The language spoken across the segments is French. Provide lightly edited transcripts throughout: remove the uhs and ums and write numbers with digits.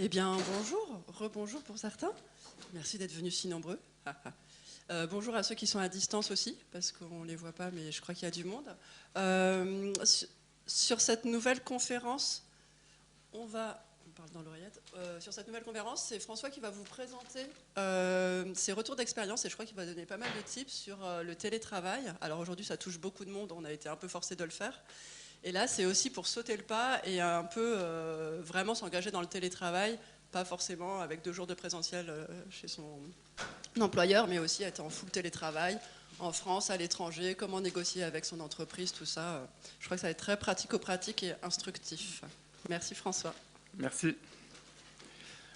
Eh bien, bonjour, rebonjour pour certains. Merci d'être venus si nombreux. Bonjour à ceux qui sont à distance aussi, parce qu'on ne les voit pas, mais je crois qu'il y a du monde. Sur cette nouvelle conférence, on parle dans l'oreillette. Sur cette nouvelle conférence, c'est François qui va vous présenter ses retours d'expérience et je crois qu'il va donner pas mal de tips sur le télétravail. Alors aujourd'hui, ça touche beaucoup de monde, on a été un peu forcé de le faire. Et là, c'est aussi pour sauter le pas et un peu vraiment s'engager dans le télétravail, pas forcément avec 2 jours de présentiel chez son employeur, mais aussi être en full télétravail en France, à l'étranger, comment négocier avec son entreprise, tout ça. Je crois que ça va être très pratico-pratique et instructif. Merci François. Merci.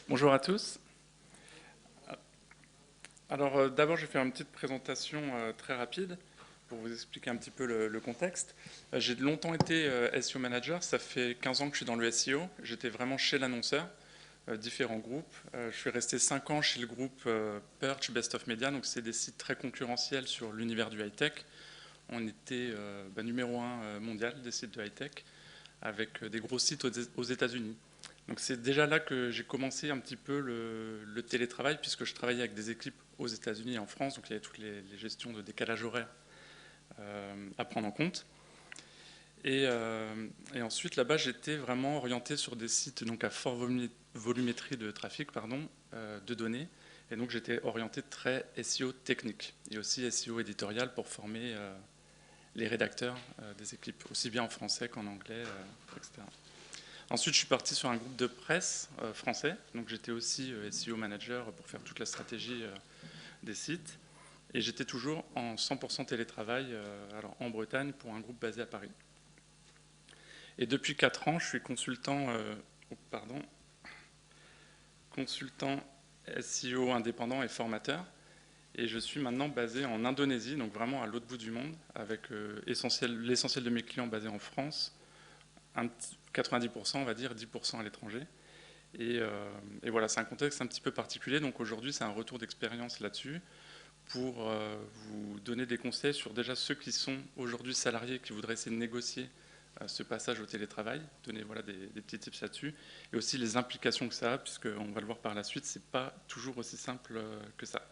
Bonjour à tous. Alors d'abord, je vais faire une petite présentation très rapide pour vous expliquer un petit peu le contexte. J'ai longtemps été SEO manager, ça fait 15 ans que je suis dans le SEO. J'étais vraiment chez l'annonceur, différents groupes. Je suis resté 5 ans chez le groupe Perch, Best of Media, donc c'est des sites très concurrentiels sur l'univers du high-tech. On était numéro 1 mondial des sites de high-tech, avec des gros sites aux États-Unis. Donc c'est déjà là que j'ai commencé un petit peu le télétravail, puisque je travaillais avec des équipes aux États-Unis et en France, donc il y avait toutes les gestions de décalage horaire à prendre en compte. Et ensuite, là-bas, j'étais vraiment orienté sur des sites donc, à forte volumétrie de trafic, de données. Et donc j'étais orienté très SEO technique et aussi SEO éditorial pour former les rédacteurs des équipes, aussi bien en français qu'en anglais, etc. Ensuite, je suis parti sur un groupe de presse français. Donc j'étais aussi SEO manager pour faire toute la stratégie des sites. Et j'étais toujours en 100% télétravail alors en Bretagne pour un groupe basé à Paris. Et depuis 4 ans, je suis consultant SEO indépendant et formateur. Et je suis maintenant basé en Indonésie, donc vraiment à l'autre bout du monde, avec l'essentiel de mes clients basés en France, 90% on va dire, 10% à l'étranger. Et voilà, c'est un contexte un petit peu particulier. Donc aujourd'hui, c'est un retour d'expérience là-dessus pour vous donner des conseils sur déjà ceux qui sont aujourd'hui salariés, qui voudraient essayer de négocier ce passage au télétravail, donner voilà, des petits tips là-dessus, et aussi les implications que ça a, puisqu'on va le voir par la suite, c'est pas toujours aussi simple que ça.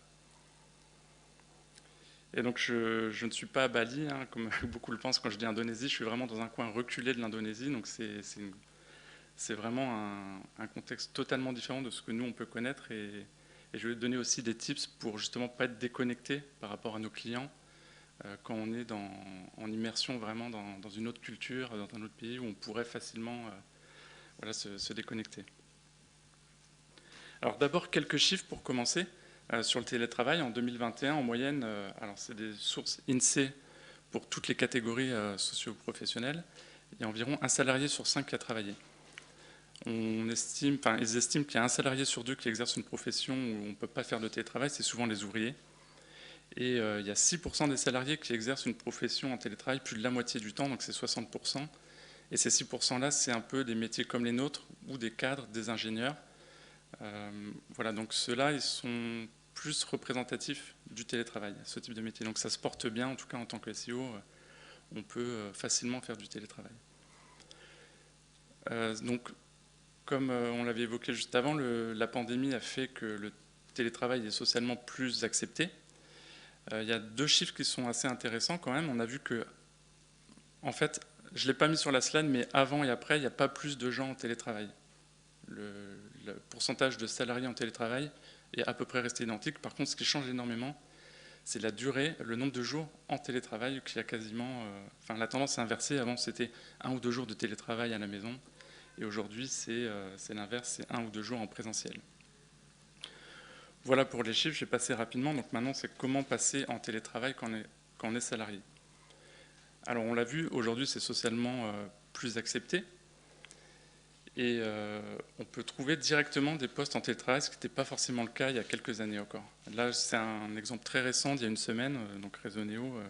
Et donc je ne suis pas à Bali, hein, comme beaucoup le pensent quand je dis Indonésie, je suis vraiment dans un coin reculé de l'Indonésie, donc c'est vraiment un contexte totalement différent de ce que nous on peut connaître, et je vais donner aussi des tips pour justement pas être déconnecté par rapport à nos clients quand on est en immersion vraiment dans une autre culture, dans un autre pays où on pourrait facilement voilà, se déconnecter. Alors d'abord quelques chiffres pour commencer. Sur le télétravail, en 2021, en moyenne, alors c'est des sources INSEE pour toutes les catégories socio-professionnelles, il y a environ 1 salarié sur 5 qui a travaillé. Ils estiment qu'il y a 1 salarié sur 2 qui exerce une profession où on ne peut pas faire de télétravail, c'est souvent les ouvriers. Et il y a 6% des salariés qui exercent une profession en télétravail plus de la moitié du temps, donc c'est 60%. Et ces 6%-là, c'est un peu des métiers comme les nôtres, ou des cadres, des ingénieurs. Voilà, donc ceux-là, ils sont plus représentatifs du télétravail, ce type de métier. Donc ça se porte bien, en tout cas en tant que SEO, on peut facilement faire du télétravail. Donc, comme on l'avait évoqué juste avant, la pandémie a fait que le télétravail est socialement plus accepté. Il y a 2 chiffres qui sont assez intéressants quand même. On a vu que, en fait, je ne l'ai pas mis sur la slide, mais avant et après, il n'y a pas plus de gens en télétravail. Le pourcentage de salariés en télétravail est à peu près resté identique. Par contre, ce qui change énormément, c'est la durée, le nombre de jours en télétravail, qui a quasiment... la tendance est inversée. Avant, c'était 1 ou 2 jours de télétravail à la maison. Et aujourd'hui, c'est l'inverse, c'est 1 ou 2 jours en présentiel. Voilà pour les chiffres, je vais passer rapidement. Donc maintenant, c'est comment passer en télétravail quand on est salarié. Alors, on l'a vu, aujourd'hui, c'est socialement plus accepté. Et on peut trouver directement des postes en télétravail, ce qui n'était pas forcément le cas il y a quelques années encore. Là, c'est un exemple très récent d'il y a une semaine, donc Resoneo,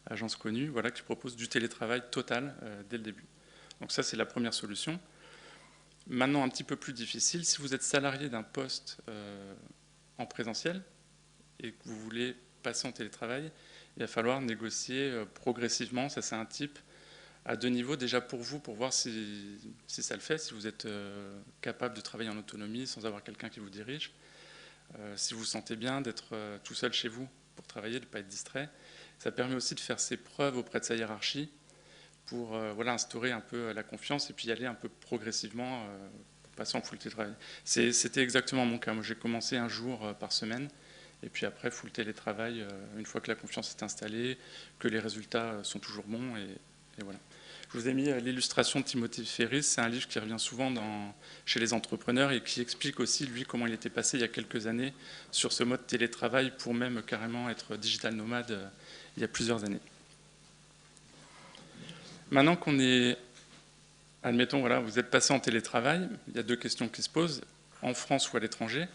agence connue, voilà, qui propose du télétravail total dès le début. Donc ça, c'est la première solution. Maintenant, un petit peu plus difficile, si vous êtes salarié d'un poste en présentiel et que vous voulez passer en télétravail, il va falloir négocier progressivement, ça c'est un type, à 2 niveaux. Déjà pour vous, pour voir si ça le fait, si vous êtes capable de travailler en autonomie sans avoir quelqu'un qui vous dirige, si vous vous sentez bien d'être tout seul chez vous pour travailler, de ne pas être distrait. Ça permet aussi de faire ses preuves auprès de sa hiérarchie pour voilà, instaurer un peu la confiance et puis y aller un peu progressivement pour passer en full télétravail. C'était exactement mon cas. Moi, j'ai commencé un jour par semaine et puis après, full télétravail, une fois que la confiance est installée, que les résultats sont toujours bons et voilà. Je vous ai mis l'illustration de Timothy Ferris. C'est un livre qui revient souvent chez les entrepreneurs et qui explique aussi, lui, comment il était passé il y a quelques années sur ce mode télétravail pour même carrément être digital nomade il y a plusieurs années. Maintenant qu'on est, admettons, voilà, vous êtes passé en télétravail, il y a 2 questions qui se posent, en France ou à l'étranger.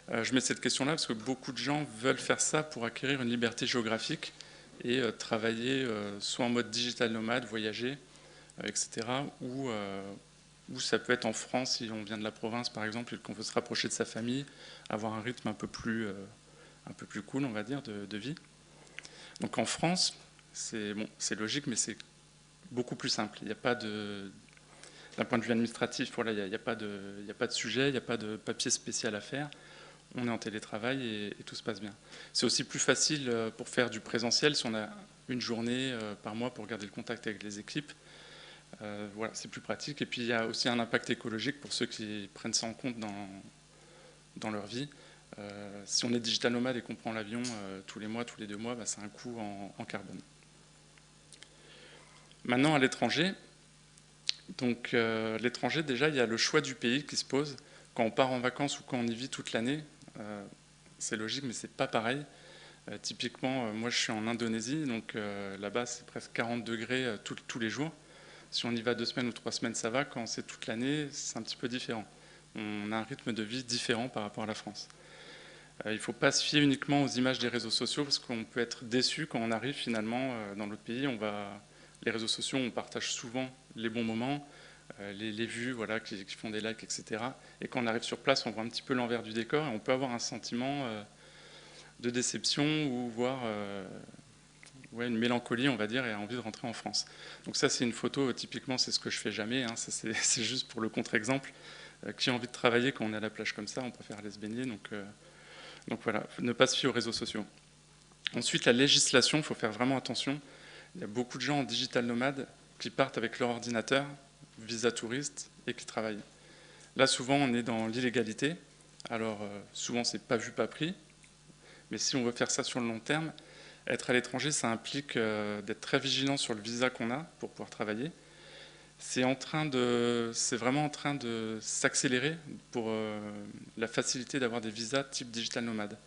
Je mets cette question-là parce que beaucoup de gens veulent faire ça pour acquérir une liberté géographique et travailler soit en mode digital nomade, voyager, etc. Ou ça peut être en France, si on vient de la province par exemple, et qu'on veut se rapprocher de sa famille, avoir un rythme un peu plus cool, on va dire, de vie. Donc en France, c'est logique, mais c'est beaucoup plus simple. Il n'y a pas de... D'un point de vue administratif, voilà, il n'y a pas de sujet, il n'y a pas de papier spécial à faire. On est en télétravail et tout se passe bien. C'est aussi plus facile pour faire du présentiel si on a une journée par mois pour garder le contact avec les équipes. Voilà, c'est plus pratique. Et puis il y a aussi un impact écologique pour ceux qui prennent ça en compte dans leur vie. Si on est digital nomade et qu'on prend l'avion tous les mois, tous les 2 mois, bah, c'est un coût en carbone. Maintenant, à l'étranger, donc l'étranger, déjà, il y a le choix du pays qui se pose. Quand on part en vacances ou quand on y vit toute l'année, c'est logique, mais c'est pas pareil. Typiquement, moi, je suis en Indonésie, donc là-bas, c'est presque 40 degrés tous les jours. Si on y va 2 semaines ou 3 semaines, ça va. Quand c'est toute l'année, c'est un petit peu différent. On a un rythme de vie différent par rapport à la France. Il ne faut pas se fier uniquement aux images des réseaux sociaux parce qu'on peut être déçu quand on arrive finalement dans l'autre pays. Les réseaux sociaux, on partage souvent les bons moments, les vues voilà, qui font des likes, etc. Et quand on arrive sur place, on voit un petit peu l'envers du décor et on peut avoir un sentiment de déception ou voire une mélancolie, on va dire, et envie de rentrer en France. Donc ça, c'est une photo, typiquement, c'est ce que je fais jamais. Hein, c'est juste pour le contre-exemple. Qui a envie de travailler quand on est à la plage comme ça, on préfère aller se baigner. Donc voilà, ne pas se fier aux réseaux sociaux. Ensuite, la législation, il faut faire vraiment attention. Il y a beaucoup de gens en digital nomade qui partent avec leur ordinateur, visa touriste, et qui travaillent. Là, souvent, on est dans l'illégalité. Alors, souvent, c'est pas vu, pas pris. Mais si on veut faire ça sur le long terme, être à l'étranger, ça implique d'être très vigilant sur le visa qu'on a pour pouvoir travailler. C'est vraiment en train de s'accélérer pour la facilité d'avoir des visas type digital nomade.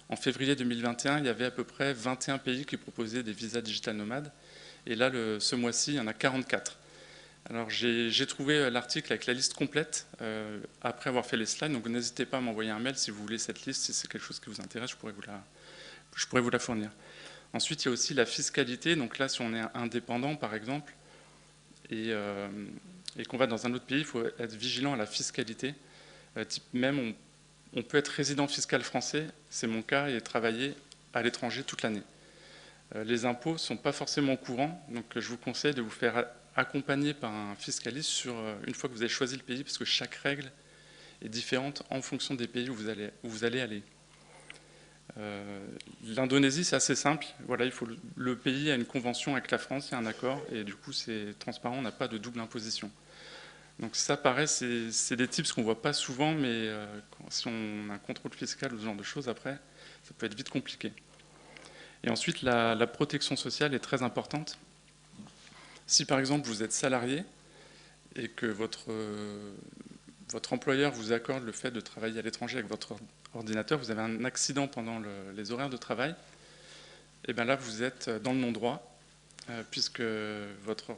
En février 2021, il y avait à peu près 21 pays qui proposaient des visas digital nomades. Et là, ce mois-ci, il y en a 44. Alors j'ai trouvé l'article avec la liste complète après avoir fait les slides. Donc n'hésitez pas à m'envoyer un mail si vous voulez cette liste. Si c'est quelque chose qui vous intéresse, je pourrais vous la fournir. Ensuite, il y a aussi la fiscalité. Donc là, si on est indépendant, par exemple, et qu'on va dans un autre pays, il faut être vigilant à la fiscalité. Même, on peut être résident fiscal français, c'est mon cas, et travailler à l'étranger toute l'année. Les impôts ne sont pas forcément courants, donc je vous conseille de vous faire accompagner par un fiscaliste une fois que vous avez choisi le pays, parce que chaque règle est différente en fonction des pays où vous allez aller. L'Indonésie, c'est assez simple. Voilà, le pays a une convention avec la France, il y a un accord, et du coup, c'est transparent, on n'a pas de double imposition. Donc ça, pareil, c'est des tips qu'on ne voit pas souvent, mais si on a un contrôle fiscal ou ce genre de choses, après, ça peut être vite compliqué. Et ensuite, la protection sociale est très importante. Si par exemple, vous êtes salarié et que votre employeur vous accorde le fait de travailler à l'étranger avec votre ordinateur, vous avez un accident pendant les horaires de travail, et bien là, vous êtes dans le non-droit, puisque votre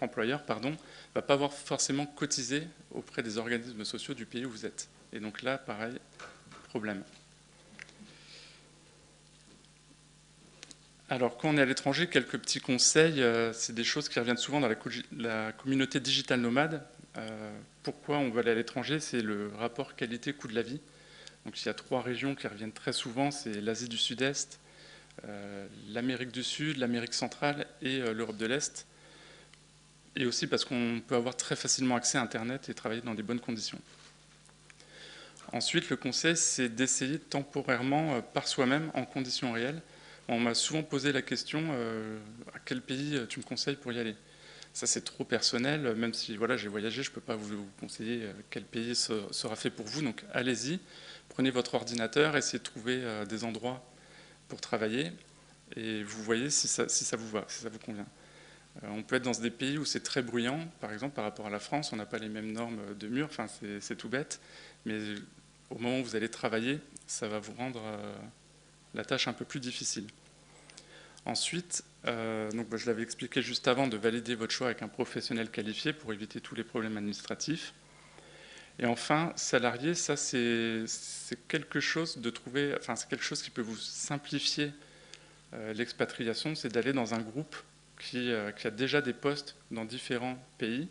employeur ne va pas avoir forcément cotisé auprès des organismes sociaux du pays où vous êtes. Et donc là, pareil, problème. Alors, quand on est à l'étranger, quelques petits conseils, c'est des choses qui reviennent souvent dans la communauté digital nomade. Pourquoi on veut aller à l'étranger? C'est le rapport qualité-coût de la vie. Donc, il y a 3 régions qui reviennent très souvent, c'est l'Asie du Sud-Est, l'Amérique du Sud, l'Amérique centrale et l'Europe de l'Est. et aussi parce qu'on peut avoir très facilement accès à Internet et travailler dans des bonnes conditions. Ensuite, le conseil, c'est d'essayer temporairement par soi-même, en conditions réelles. On m'a souvent posé la question, à quel pays tu me conseilles pour y aller? Ça, c'est trop personnel, même si voilà, j'ai voyagé, je ne peux pas vous conseiller quel pays sera fait pour vous. Donc allez-y, prenez votre ordinateur, essayez de trouver des endroits pour travailler, et vous voyez si ça vous va, si ça vous convient. On peut être dans des pays où c'est très bruyant, par exemple par rapport à la France, on n'a pas les mêmes normes de mur, enfin c'est tout bête, mais au moment où vous allez travailler, ça va vous rendre la tâche un peu plus difficile. Ensuite, je l'avais expliqué juste avant, de valider votre choix avec un professionnel qualifié pour éviter tous les problèmes administratifs. Et enfin, salarié, ça c'est quelque chose c'est quelque chose qui peut vous simplifier l'expatriation, c'est d'aller dans un groupe qui a déjà des postes dans différents pays.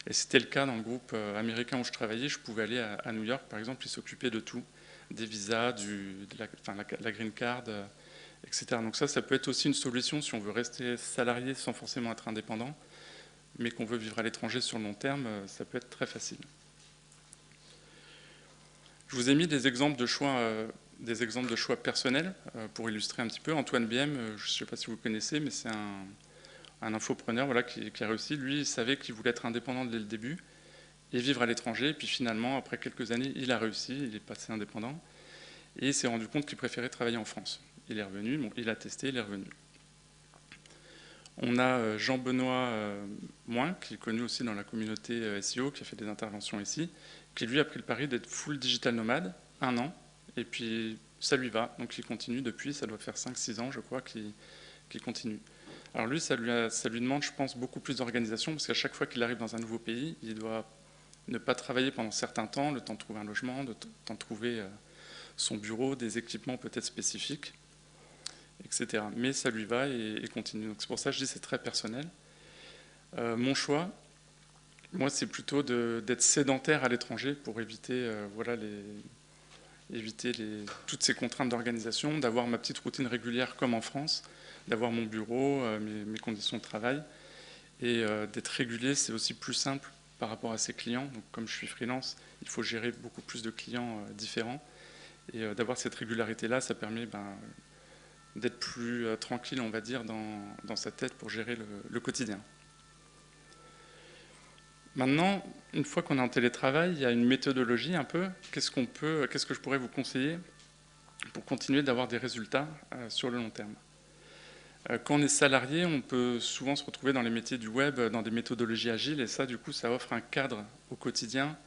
Et c'était le cas dans le groupe américain où je travaillais. Je pouvais aller à New York, par exemple, et s'occuper de tout, des visas, la green card, etc. Donc ça peut être aussi une solution si on veut rester salarié sans forcément être indépendant, mais qu'on veut vivre à l'étranger sur le long terme, ça peut être très facile. Je vous ai mis des exemples de choix personnels pour illustrer un petit peu. Antoine BM, je ne sais pas si vous connaissez, mais c'est un infopreneur voilà, qui a réussi. Lui, il savait qu'il voulait être indépendant dès le début et vivre à l'étranger. Et puis finalement, après quelques années, il a réussi, il est passé indépendant. Et il s'est rendu compte qu'il préférait travailler en France. Il est revenu, il a testé, il est revenu. On a Jean-Benoît Moins, qui est connu aussi dans la communauté SEO, qui a fait des interventions ici, qui lui a pris le pari d'être full digital nomade, 1 an, et puis ça lui va. Donc il continue depuis, ça doit faire 5-6 ans, je crois, qu'il continue. Alors lui, ça lui demande, je pense, beaucoup plus d'organisation, parce qu'à chaque fois qu'il arrive dans un nouveau pays, il doit ne pas travailler pendant certains temps, le temps de trouver un logement, le temps de trouver son bureau, des équipements peut-être spécifiques, etc. Mais ça lui va et continue. Donc c'est pour ça que je dis que c'est très personnel. Mon choix, moi, c'est plutôt d'être sédentaire à l'étranger pour éviter, toutes ces contraintes d'organisation, d'avoir ma petite routine régulière comme en France, d'avoir mon bureau, mes conditions de travail. Et d'être régulier, c'est aussi plus simple par rapport à ses clients. Donc, comme je suis freelance, il faut gérer beaucoup plus de clients différents. Et d'avoir cette régularité-là, ça permet d'être plus tranquille, on va dire, dans sa tête pour gérer le quotidien. Maintenant, une fois qu'on est en télétravail, il y a une méthodologie un peu. Qu'est-ce que je pourrais vous conseiller pour continuer d'avoir des résultats sur le long terme? Quand on est salarié, on peut souvent se retrouver dans les métiers du web, dans des méthodologies agiles, et ça, du coup, ça offre un cadre au quotidien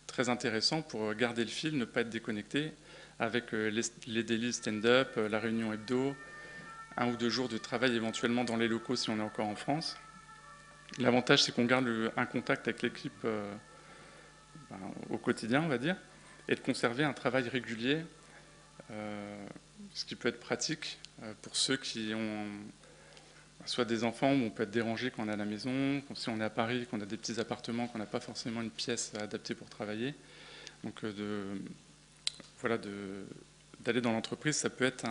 très intéressant pour garder le fil, ne pas être déconnecté, avec les daily stand-up, la réunion hebdo, 1 ou 2 jours de travail éventuellement dans les locaux si on est encore en France. L'avantage, c'est qu'on garde un contact avec l'équipe au quotidien, on va dire, et de conserver un travail régulier, ce qui peut être pratique pour ceux qui ont soit des enfants où on peut être dérangé quand on est à la maison, si on est à Paris, qu'on a des petits appartements, qu'on n'a pas forcément une pièce adaptée pour travailler. Donc d'aller dans l'entreprise, ça peut être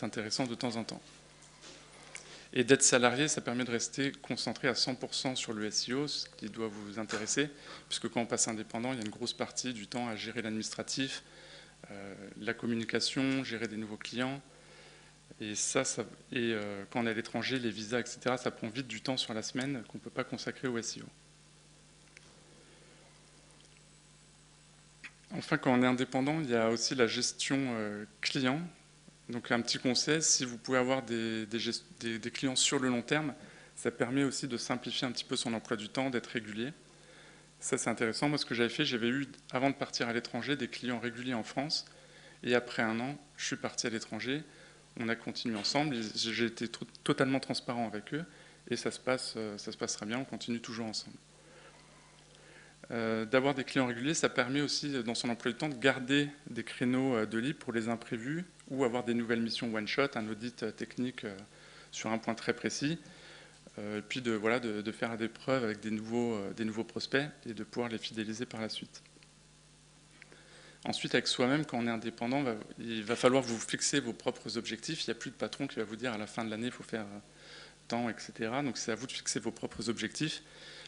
intéressant de temps en temps. Et d'être salarié, ça permet de rester concentré à 100% sur le SEO, ce qui doit vous intéresser, puisque quand on passe indépendant, il y a une grosse partie du temps à gérer l'administratif, la communication, gérer des nouveaux clients. Et quand on est à l'étranger, les visas, etc., ça prend vite du temps sur la semaine qu'on ne peut pas consacrer au SEO. Enfin, quand on est indépendant, il y a aussi la gestion client. Donc un petit conseil, si vous pouvez avoir des clients sur le long terme, ça permet aussi de simplifier un petit peu son emploi du temps, d'être régulier. Ça, c'est intéressant. Moi, ce que j'avais fait, j'avais eu, avant de partir à l'étranger, des clients réguliers en France. Et après 1 an, je suis parti à l'étranger. On a continué ensemble. J'ai été totalement transparent avec eux. Et ça se passe très bien. On continue toujours ensemble. D'avoir des clients réguliers, ça permet aussi, dans son emploi du temps, de garder des créneaux de libre pour les imprévus ou avoir des nouvelles missions one-shot, un audit technique sur un point très précis, et puis de faire des preuves avec des nouveaux prospects et de pouvoir les fidéliser par la suite. Ensuite, avec soi-même, quand on est indépendant, il va falloir vous fixer vos propres objectifs. Il n'y a plus de patron qui va vous dire à la fin de l'année, il faut faire temps, etc. Donc c'est à vous de fixer vos propres objectifs.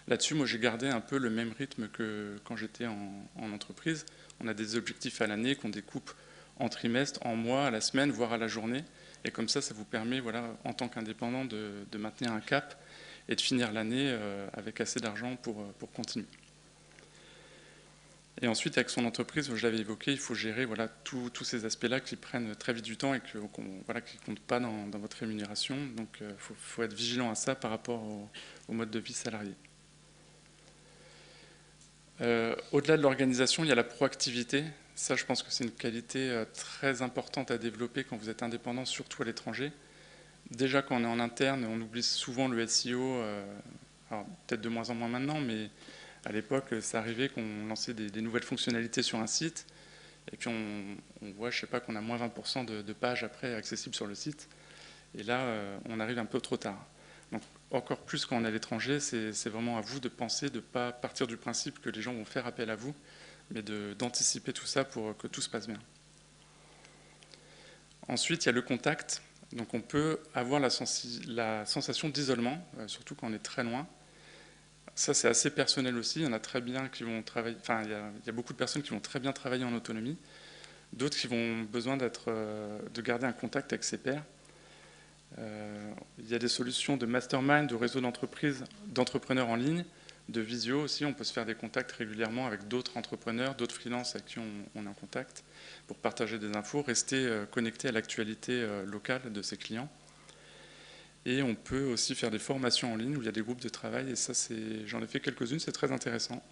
Là-dessus, moi j'ai gardé un peu le même rythme que quand j'étais en entreprise. On a des objectifs à l'année qu'on découpe en trimestre, en mois, à la semaine, voire à la journée. Et comme ça vous permet, voilà, en tant qu'indépendant, de maintenir un cap et de finir l'année avec assez d'argent pour continuer. Et ensuite, avec son entreprise, je l'avais évoqué, il faut gérer voilà, tous ces aspects-là qui prennent très vite du temps et qui ne comptent pas dans votre rémunération. Donc, il faut être vigilant à ça par rapport au mode de vie salarié. Au-delà de l'organisation, il y a la proactivité. Ça, je pense que c'est une qualité très importante à développer quand vous êtes indépendant, surtout à l'étranger. Déjà, quand on est en interne, on oublie souvent le SEO, alors peut-être de moins en moins maintenant, mais à l'époque, ça arrivait qu'on lançait des nouvelles fonctionnalités sur un site, et puis on voit, je sais pas, qu'on a moins 20% de pages après accessibles sur le site, et là, on arrive un peu trop tard. Donc, encore plus quand on est à l'étranger, c'est vraiment à vous de penser, de ne pas partir du principe que les gens vont faire appel à vous, mais d'anticiper tout ça pour que tout se passe bien. Ensuite, il y a le contact. Donc, on peut avoir la sensation d'isolement, surtout quand on est très loin. Ça, c'est assez personnel aussi. Il y en a très bien qui vont travailler. Enfin, il y a beaucoup de personnes qui vont très bien travailler en autonomie. D'autres qui vont besoin de garder un contact avec ses pairs. Il y a des solutions de mastermind, de réseau d'entreprises, d'entrepreneurs en ligne, de visio aussi. On peut se faire des contacts régulièrement avec d'autres entrepreneurs, d'autres freelances avec qui on est en contact pour partager des infos, rester connecté à l'actualité locale de ses clients. Et on peut aussi faire des formations en ligne où il y a des groupes de travail. Et ça, j'en ai fait quelques-unes, c'est très intéressant.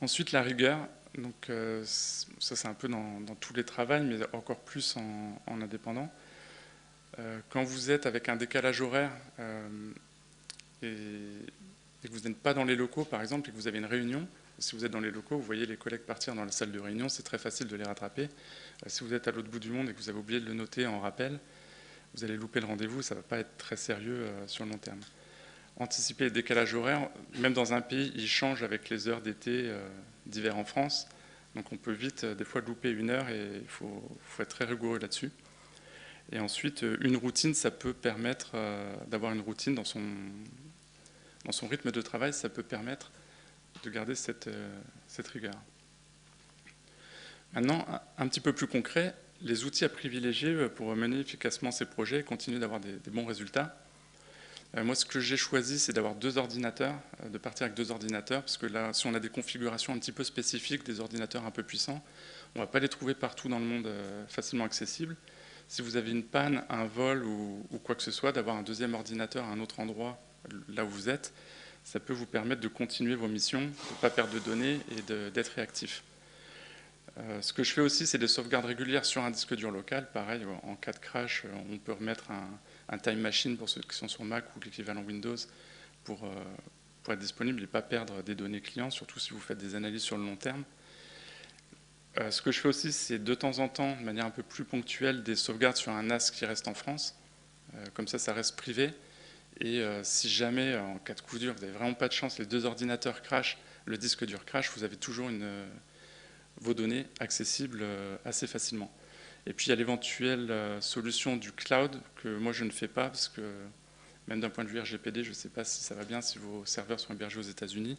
Ensuite, la rigueur. Donc, ça, c'est un peu dans tous les travails, mais encore plus en indépendant. Quand vous êtes avec un décalage horaire et que vous n'êtes pas dans les locaux, par exemple, et que vous avez une réunion, si vous êtes dans les locaux, vous voyez les collègues partir dans la salle de réunion, c'est très facile de les rattraper. Si vous êtes à l'autre bout du monde et que vous avez oublié de le noter en rappel, vous allez louper le rendez-vous, ça ne va pas être très sérieux sur le long terme. Anticiper les décalages horaires, même dans un pays, ils changent avec les heures d'été d'hiver en France. Donc on peut vite, des fois, louper une heure et il faut être très rigoureux là-dessus. Et ensuite, une routine, ça peut permettre d'avoir une routine dans son rythme de travail, ça peut permettre de garder cette rigueur. Maintenant, un petit peu plus concret, les outils à privilégier pour mener efficacement ces projets et continuer d'avoir des bons résultats. Moi, ce que j'ai choisi, c'est d'avoir 2 ordinateurs, de partir avec 2 ordinateurs, parce que là, si on a des configurations un petit peu spécifiques, des ordinateurs un peu puissants, on ne va pas les trouver partout dans le monde facilement accessibles. Si vous avez une panne, un vol ou quoi que ce soit, d'avoir un 2e ordinateur à un autre endroit, là où vous êtes, ça peut vous permettre de continuer vos missions, de ne pas perdre de données et d'être réactif. Ce que je fais aussi, c'est des sauvegardes régulières sur un disque dur local. Pareil, en cas de crash, on peut remettre un time machine pour ceux qui sont sur Mac ou l'équivalent Windows pour être disponible et ne pas perdre des données clients, surtout si vous faites des analyses sur le long terme. Ce que je fais aussi, c'est de temps en temps, de manière un peu plus ponctuelle, des sauvegardes sur un NAS qui reste en France. Comme ça reste privé. Et si jamais, en cas de coup dur, vous n'avez vraiment pas de chance, les 2 ordinateurs crashent, le disque dur crash, vous avez toujours vos données accessibles assez facilement. Et puis il y a l'éventuelle solution du cloud que moi je ne fais pas parce que même d'un point de vue RGPD, je ne sais pas si ça va bien si vos serveurs sont hébergés aux États-Unis.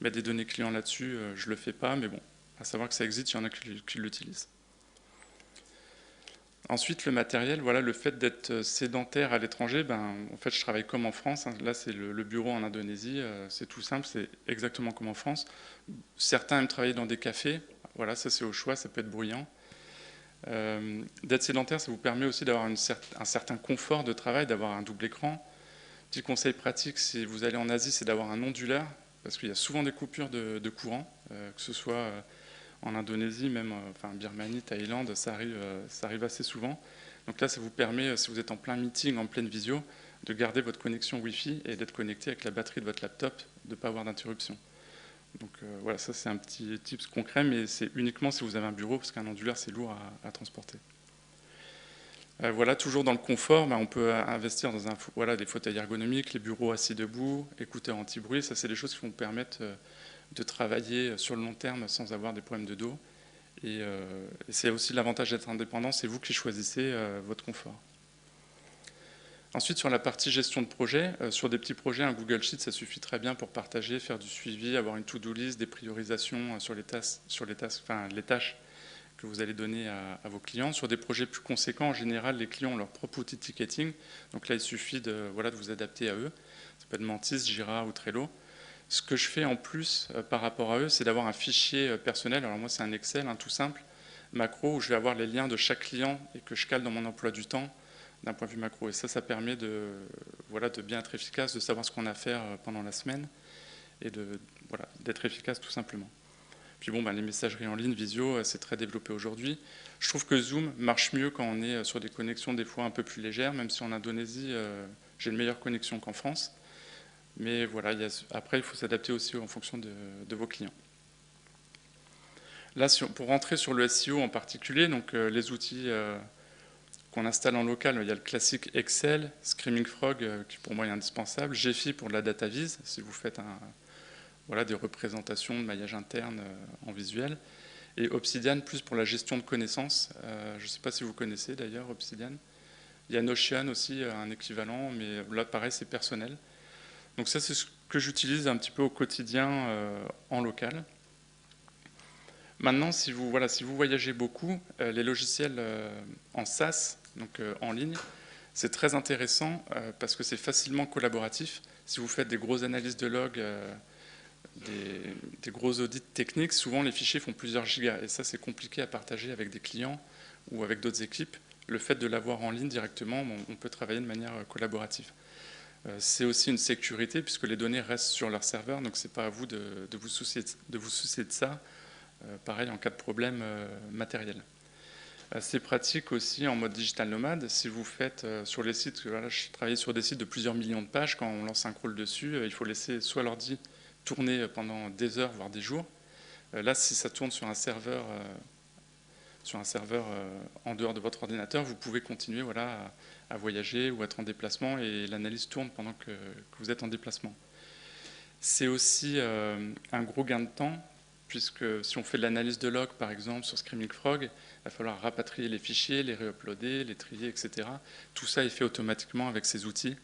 Mettre des données clients là-dessus, je ne le fais pas, mais bon, à savoir que ça existe, il y en a qui l'utilisent. Ensuite, le matériel, voilà, le fait d'être sédentaire à l'étranger, en fait, je travaille comme en France. Là, c'est le bureau en Indonésie, c'est tout simple, c'est exactement comme en France. Certains aiment travailler dans des cafés, voilà, ça c'est au choix, ça peut être bruyant. D'être sédentaire, ça vous permet aussi d'avoir un certain confort de travail, d'avoir un double écran. Petit conseil pratique, si vous allez en Asie, c'est d'avoir un onduleur, parce qu'il y a souvent des coupures de courant, que ce soit en Indonésie, même enfin Birmanie, Thaïlande, ça arrive assez souvent. Donc là, ça vous permet, si vous êtes en plein meeting, en pleine visio, de garder votre connexion Wi-Fi et d'être connecté avec la batterie de votre laptop, de ne pas avoir d'interruption. Donc voilà, ça c'est un petit tips concret, mais c'est uniquement si vous avez un bureau, parce qu'un onduleur c'est lourd à transporter. Voilà, toujours dans le confort, on peut investir dans des fauteuils ergonomiques, les bureaux assis debout, écouteurs anti-bruit, ça c'est des choses qui vont vous permettre de travailler sur le long terme sans avoir des problèmes de dos. Et c'est aussi l'avantage d'être indépendant, c'est vous qui choisissez votre confort. Ensuite, sur la partie gestion de projet, sur des petits projets, un Google Sheet, ça suffit très bien pour partager, faire du suivi, avoir une to-do list, des priorisations sur les tâches que vous allez donner à vos clients. Sur des projets plus conséquents, en général, les clients ont leur propre outil de ticketing. Donc là, il suffit de vous adapter à eux. Ça peut être Mantis, Jira ou Trello. Ce que je fais en plus par rapport à eux, c'est d'avoir un fichier personnel. Alors moi, c'est un Excel, tout simple, macro, où je vais avoir les liens de chaque client et que je cale dans mon emploi du temps d'un point de vue macro. Et ça permet de bien être efficace, de savoir ce qu'on a à faire pendant la semaine et d'être efficace tout simplement. Puis bon, les messageries en ligne, visio, c'est très développé aujourd'hui. Je trouve que Zoom marche mieux quand on est sur des connexions des fois un peu plus légères, même si en Indonésie, j'ai une meilleure connexion qu'en France. Mais voilà, après, il faut s'adapter aussi en fonction de vos clients. Là, pour rentrer sur le SEO en particulier, donc les outils qu'on installe en local, il y a le classique Excel, Screaming Frog, qui pour moi est indispensable, Gephi pour de la data vis, si vous faites des représentations de maillage interne en visuel, et Obsidian plus pour la gestion de connaissances. Je ne sais pas si vous connaissez d'ailleurs Obsidian. Il y a Notion aussi, un équivalent, mais là pareil, c'est personnel. Donc ça, c'est ce que j'utilise un petit peu au quotidien en local. Maintenant, si vous voyagez beaucoup, les logiciels en SaaS, donc en ligne, c'est très intéressant parce que c'est facilement collaboratif. Si vous faites des grosses analyses de log, des gros audits techniques, souvent les fichiers font plusieurs gigas. Et ça, c'est compliqué à partager avec des clients ou avec d'autres équipes. Le fait de l'avoir en ligne directement, on peut travailler de manière collaborative. C'est aussi une sécurité puisque les données restent sur leur serveur, donc ce n'est pas à vous de vous soucier de ça. Pareil en cas de problème matériel. C'est pratique aussi en mode digital nomade. Si vous faites sur les sites, je travaille sur des sites de plusieurs millions de pages, quand on lance un crawl dessus, il faut laisser soit l'ordi tourner pendant des heures, voire des jours. Là, si ça tourne sur un serveur en dehors de votre ordinateur, vous pouvez continuer à voyager ou être en déplacement et l'analyse tourne pendant que vous êtes en déplacement. C'est aussi un gros gain de temps, puisque si on fait de l'analyse de log, par exemple, sur Screaming Frog, il va falloir rapatrier les fichiers, les réuploader, les trier, etc. Tout ça est fait automatiquement avec ces outils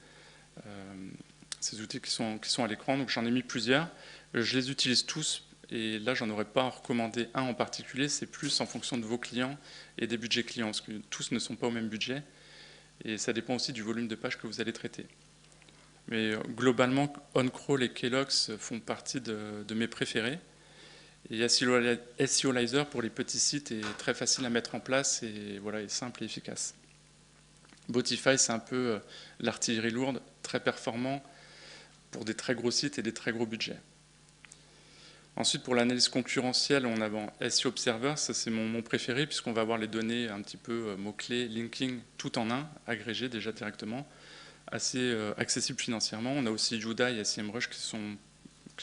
qui sont à l'écran. Donc j'en ai mis plusieurs. Je les utilise tous, et là, j'en aurais pas recommandé un en particulier. C'est plus en fonction de vos clients et des budgets clients, parce que tous ne sont pas au même budget. Et ça dépend aussi du volume de pages que vous allez traiter. Mais globalement, OnCrawl et Kelox font partie de mes préférés. Et SEOlizer pour les petits sites est très facile à mettre en place et est simple et efficace. Botify, c'est un peu l'artillerie lourde, très performant pour des très gros sites et des très gros budgets. Ensuite, pour l'analyse concurrentielle, on a SEO Observer, ça c'est mon préféré puisqu'on va avoir les données un petit peu mots-clés, linking, tout en un, agrégé déjà directement, assez accessible financièrement. On a aussi Youdai et SEMrush qui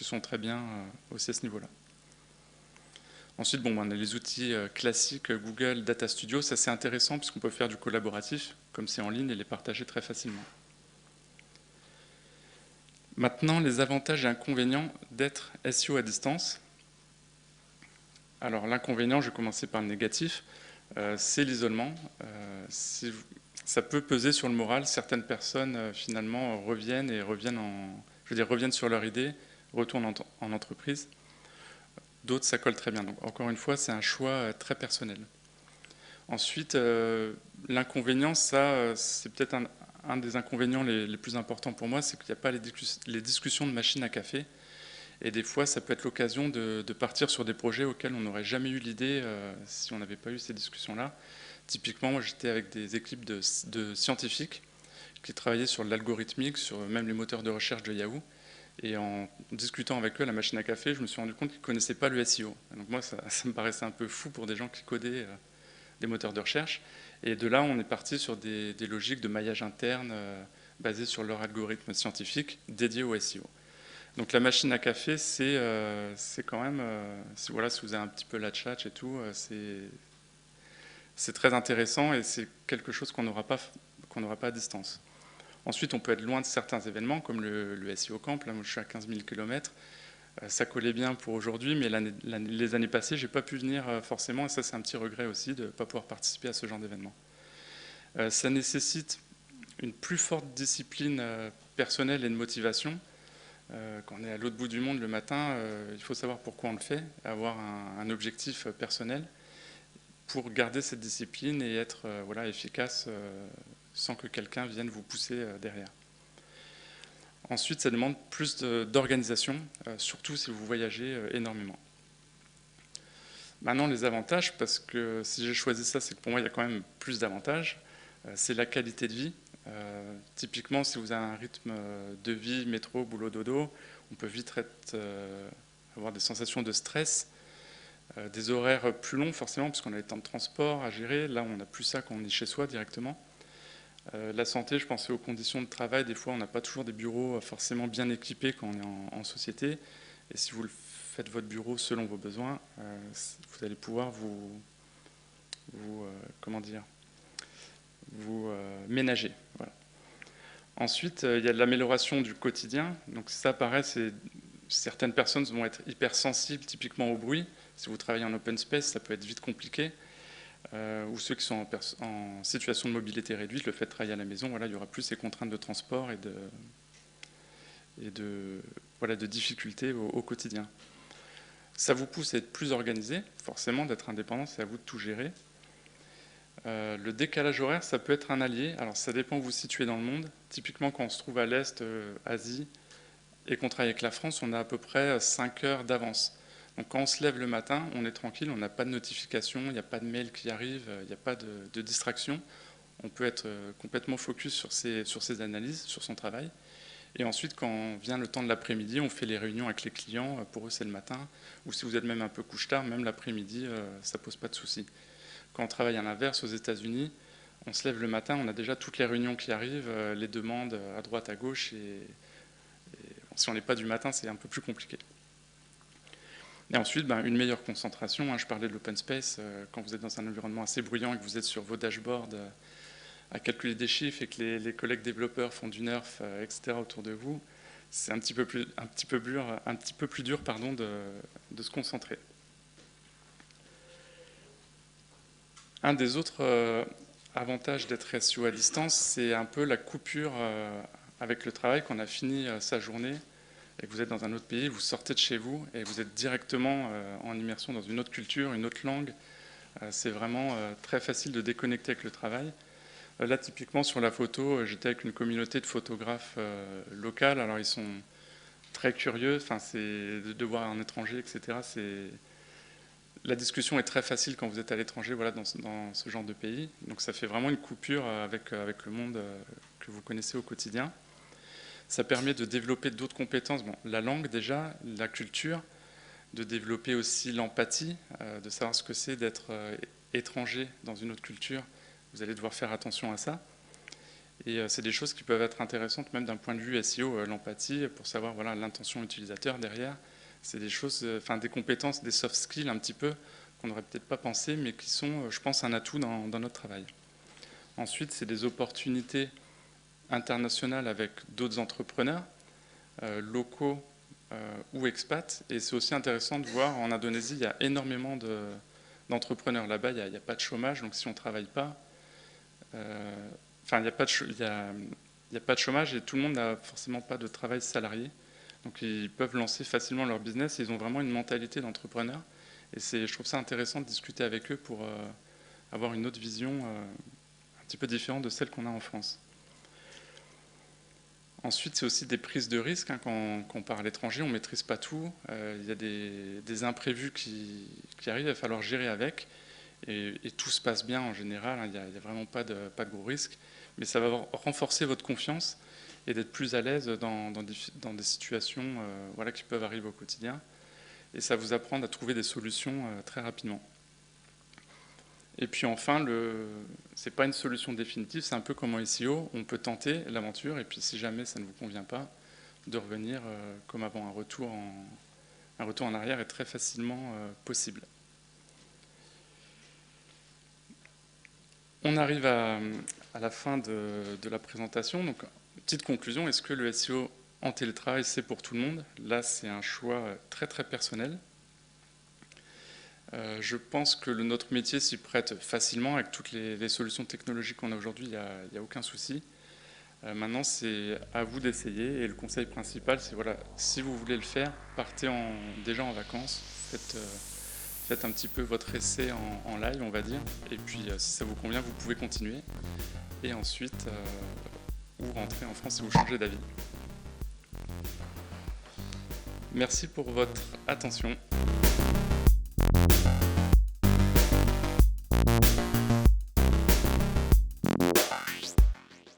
sont très bien aussi à ce niveau-là. Ensuite, on a les outils classiques Google Data Studio. Ça, c'est intéressant puisqu'on peut faire du collaboratif, comme c'est en ligne, et les partager très facilement. Maintenant, les avantages et inconvénients d'être SEO à distance. Alors, l'inconvénient, je vais commencer par le négatif, c'est l'isolement. Ça peut peser sur le moral. Certaines personnes, finalement, reviennent sur leur idée, retournent en entreprise. D'autres, ça colle très bien. Donc, encore une fois, c'est un choix très personnel. Ensuite, l'inconvénient, c'est peut-être un des inconvénients les plus importants pour moi, c'est qu'il n'y a pas les discussions de machine à café. Et des fois, ça peut être l'occasion de partir sur des projets auxquels on n'aurait jamais eu l'idée si on n'avait pas eu ces discussions-là. Typiquement, moi, j'étais avec des équipes de scientifiques qui travaillaient sur l'algorithmique, sur même les moteurs de recherche de Yahoo. Et en discutant avec eux à la machine à café, je me suis rendu compte qu'ils ne connaissaient pas le SEO. Donc moi, ça me paraissait un peu fou pour des gens qui codaient des moteurs de recherche. Et de là, on est parti sur des logiques de maillage interne basées sur leur algorithme scientifique dédié au SEO. Donc la machine à café, c'est quand même, si vous avez un petit peu la tchatch et tout, c'est très intéressant et c'est quelque chose qu'on n'aura pas à distance. Ensuite, on peut être loin de certains événements, comme le SEO Camp. Là, moi, je suis à 15 000 km. Ça collait bien pour aujourd'hui, mais les années passées, je n'ai pas pu venir forcément. Et ça, c'est un petit regret aussi de ne pas pouvoir participer à ce genre d'événement. Ça nécessite une plus forte discipline personnelle et de motivation. Quand on est à l'autre bout du monde le matin, il faut savoir pourquoi on le fait, avoir un objectif personnel pour garder cette discipline et être efficace sans que quelqu'un vienne vous pousser derrière. Ensuite, ça demande plus d'organisation, surtout si vous voyagez énormément. Maintenant, les avantages, parce que si j'ai choisi ça, c'est que pour moi, il y a quand même plus d'avantages. C'est la qualité de vie. Typiquement, si vous avez un rythme de vie, métro, boulot, dodo, on peut vite avoir des sensations de stress, des horaires plus longs forcément, parce qu'on a les temps de transport à gérer. Là, on n'a plus ça quand on est chez soi directement. La santé, je pensais aux conditions de travail. Des fois, on n'a pas toujours des bureaux forcément bien équipés quand on est en société. Et si vous faites votre bureau selon vos besoins, vous allez pouvoir vous ménager. Voilà. Ensuite, il y a de l'amélioration du quotidien. Donc ça, pareil, certaines personnes vont être hypersensibles typiquement au bruit. Si vous travaillez en open space, ça peut être vite compliqué. Ou ceux qui sont en situation de mobilité réduite, le fait de travailler à la maison, il y aura plus ces contraintes de transport et de difficultés au quotidien. Ça vous pousse à être plus organisé, forcément, d'être indépendant, c'est à vous de tout gérer. Le décalage horaire, ça peut être un allié. Alors ça dépend où vous vous situez dans le monde. Typiquement, quand on se trouve à l'Est, Asie, et qu'on travaille avec la France, on a à peu près 5 heures d'avance. Donc quand on se lève le matin, on est tranquille, on n'a pas de notification, il n'y a pas de mail qui arrive, il n'y a pas de distraction. On peut être complètement focus sur ses analyses, sur son travail. Et ensuite, quand vient le temps de l'après-midi, on fait les réunions avec les clients. Pour eux, c'est le matin. Ou si vous êtes même un peu couche-tard, même l'après-midi, ça ne pose pas de souci. Quand on travaille à l'inverse, aux États-Unis, on se lève le matin, on a déjà toutes les réunions qui arrivent, les demandes à droite, à gauche. Et si on n'est pas du matin, c'est un peu plus compliqué. Et ensuite, une meilleure concentration. Je parlais de l'open space. Quand vous êtes dans un environnement assez bruyant et que vous êtes sur vos dashboards à calculer des chiffres et que les collègues développeurs font du nerf, etc. autour de vous, c'est un petit peu plus dur de se concentrer. Un des autres avantages d'être SEO à distance, c'est un peu la coupure avec le travail. Quand on a fini sa journée et que vous êtes dans un autre pays, vous sortez de chez vous et vous êtes directement en immersion dans une autre culture, une autre langue. C'est vraiment très facile de déconnecter avec le travail. Là, typiquement, sur la photo, j'étais avec une communauté de photographes locales. Alors, ils sont très curieux. C'est de voir un étranger, etc. La discussion est très facile quand vous êtes à l'étranger, dans ce genre de pays. Donc, ça fait vraiment une coupure avec le monde que vous connaissez au quotidien. Ça permet de développer d'autres compétences. La langue, déjà, la culture, de développer aussi l'empathie, de savoir ce que c'est d'être étranger dans une autre culture. Vous allez devoir faire attention à ça. Et c'est des choses qui peuvent être intéressantes, même d'un point de vue SEO, l'empathie, pour savoir l'intention utilisateur derrière. C'est des choses, des compétences, des soft skills un petit peu, qu'on n'aurait peut-être pas pensé, mais qui sont, je pense, un atout dans notre travail. Ensuite, c'est des opportunités internationales avec d'autres entrepreneurs, locaux ou expats. Et c'est aussi intéressant de voir, en Indonésie, il y a énormément d'entrepreneurs là-bas, il n'y a pas de chômage, donc si on ne travaille pas, il n'y a pas de chômage et tout le monde n'a forcément pas de travail salarié. Donc ils peuvent lancer facilement leur business et ils ont vraiment une mentalité d'entrepreneur. Et je trouve ça intéressant de discuter avec eux pour avoir une autre vision un petit peu différente de celle qu'on a en France. Ensuite, c'est aussi des prises de risques. Quand on part à l'étranger, on ne maîtrise pas tout. Il y a des imprévus qui arrivent, il va falloir gérer avec. Et tout se passe bien en général, il n'y a vraiment pas de gros risques. Mais ça va renforcer votre confiance et d'être plus à l'aise dans des situations qui peuvent arriver au quotidien. Et ça vous apprend à trouver des solutions très rapidement. Et puis enfin, ce n'est pas une solution définitive, c'est un peu comme en SEO, on peut tenter l'aventure, et puis si jamais ça ne vous convient pas, de revenir comme avant. Un retour en arrière est très facilement possible. On arrive à la fin de la présentation. Donc, petite conclusion, est-ce que le SEO en télétravail, c'est pour tout le monde? Là, c'est un choix très très personnel. Je pense que notre métier s'y prête facilement avec toutes les solutions technologiques qu'on a aujourd'hui, il n'y a aucun souci. Maintenant, c'est à vous d'essayer. Et le conseil principal, c'est voilà, si vous voulez le faire, partez déjà en vacances. Faites un petit peu votre essai en live, on va dire. Et puis, si ça vous convient, vous pouvez continuer. Et ensuite, ou rentrer en France si vous changez d'avis. Merci pour votre attention.